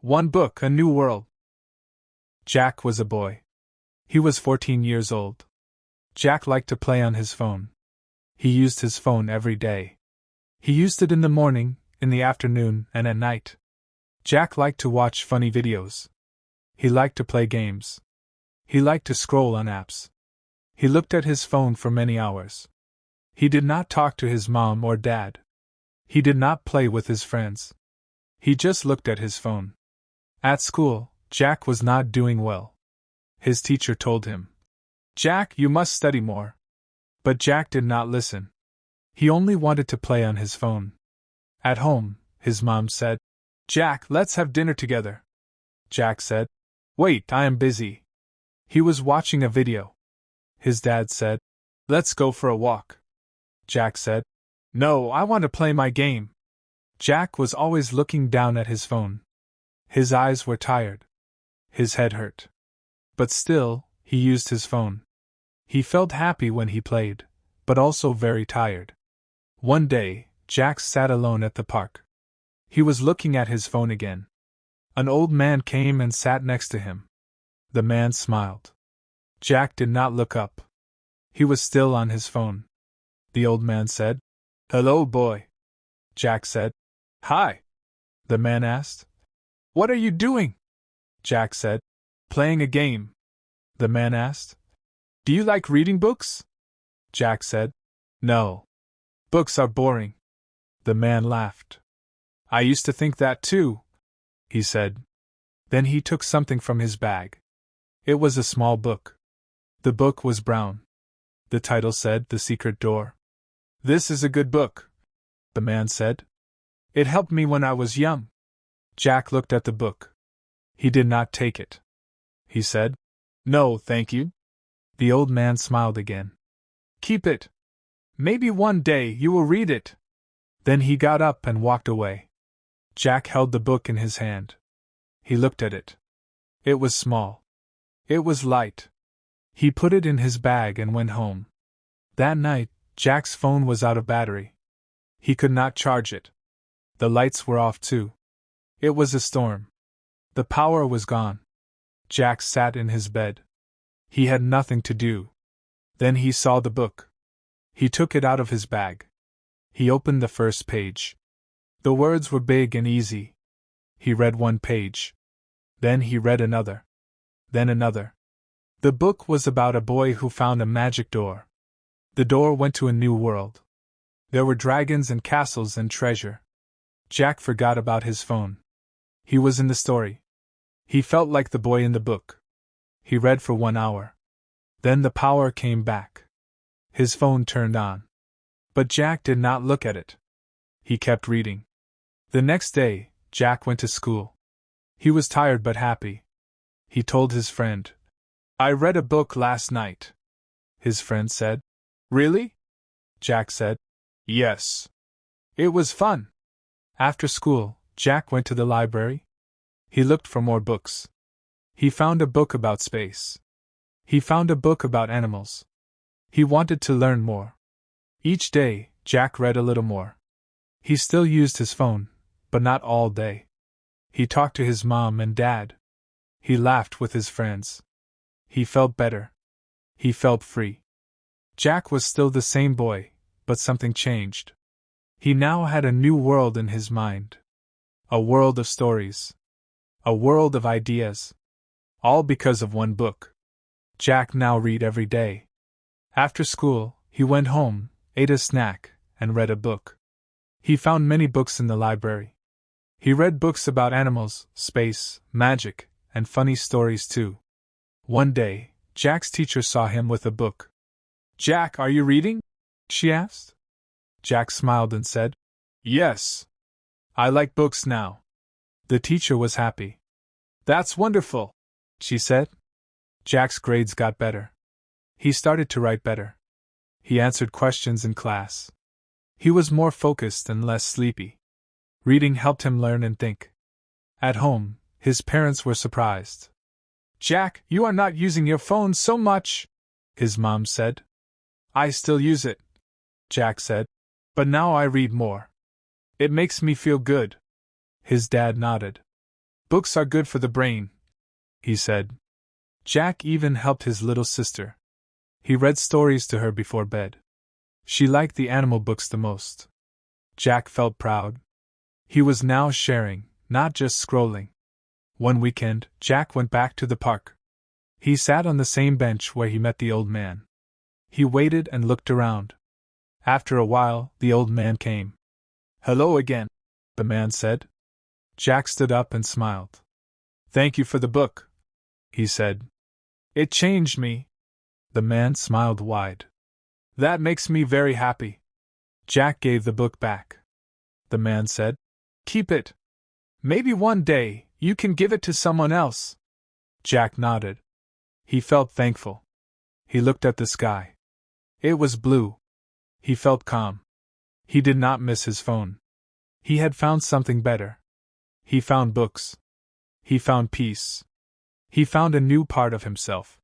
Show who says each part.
Speaker 1: One book, a new world. Jack was a boy. He was 14 years old. Jack liked to play on his phone. He used his phone every day. He used it in the morning, in the afternoon, and at night. Jack liked to watch funny videos. He liked to play games. He liked to scroll on apps. He looked at his phone for many hours. He did not talk to his mom or dad. He did not play with his friends. He just looked at his phone. At school, Jack was not doing well. His teacher told him, "Jack, you must study more." But Jack did not listen. He only wanted to play on his phone. At home, his mom said, "Jack, let's have dinner together." Jack said, "Wait, I am busy." He was watching a video. His dad said, "Let's go for a walk." Jack said, "No, I want to play my game." Jack was always looking down at his phone. His eyes were tired. His head hurt. But still, he used his phone. He felt happy when he played, but also very tired. One day, Jack sat alone at the park. He was looking at his phone again. An old man came and sat next to him. The man smiled. Jack did not look up. He was still on his phone. The old man said, "Hello, boy." Jack said, "Hi." The man asked, "What are you doing?" Jack said, "Playing a game." The man asked, "Do you like reading books?" Jack said, "No. Books are boring." The man laughed. "I used to think that too," he said. Then he took something from his bag. It was a small book. The book was brown. The title said, "The Secret Door." "This is a good book," the man said. "It helped me when I was young." Jack looked at the book. He did not take it. He said, "No, thank you." The old man smiled again. "Keep it. Maybe one day you will read it." Then he got up and walked away. Jack held the book in his hand. He looked at it. It was small. It was light. He put it in his bag and went home. That night, Jack's phone was out of battery. He could not charge it. The lights were off too. It was a storm. The power was gone. Jack sat in his bed. He had nothing to do. Then he saw the book. He took it out of his bag. He opened the first page. The words were big and easy. He read one page. Then he read another. Then another. The book was about a boy who found a magic door. The door went to a new world. There were dragons and castles and treasure. Jack forgot about his phone. He was in the story. He felt like the boy in the book. He read for 1 hour. Then the power came back. His phone turned on. But Jack did not look at it. He kept reading. The next day, Jack went to school. He was tired but happy. He told his friend, "I read a book last night." His friend said, "Really?" Jack said, "Yes. It was fun." After school, Jack went to the library. He looked for more books. He found a book about space. He found a book about animals. He wanted to learn more. Each day, Jack read a little more. He still used his phone, but not all day. He talked to his mom and dad. He laughed with his friends. He felt better. He felt free. Jack was still the same boy, but something changed. He now had a new world in his mind. A world of stories. A world of ideas. All because of one book. Jack now read every day. After school, he went home, ate a snack, and read a book. He found many books in the library. He read books about animals, space, magic, and funny stories too. One day, Jack's teacher saw him with a book. "Jack, are you reading?" she asked. Jack smiled and said, "Yes. I like books now." The teacher was happy. "That's wonderful," she said. Jack's grades got better. He started to write better. He answered questions in class. He was more focused and less sleepy. Reading helped him learn and think. At home, his parents were surprised. "Jack, you are not using your phone so much," his mom said. "I still use it," Jack said, "but now I read more. It makes me feel good." His dad nodded. Books are good for the brain, he said. Jack even helped his little sister. He read stories to her before bed. She liked the animal books the most. Jack felt proud. He was now sharing, not just scrolling. One weekend, Jack went back to the park. He sat on the same bench where he met the old man. He waited and looked around. After a while, the old man came. "Hello again," the man said. Jack stood up and smiled. "Thank you for the book," he said. "It changed me." The man smiled wide. "That makes me very happy." Jack gave the book back. The man said, "Keep it. Maybe one day you can give it to someone else." Jack nodded. He felt thankful. He looked at the sky. It was blue. He felt calm. He did not miss his phone. He had found something better. He found books. He found peace. He found a new part of himself.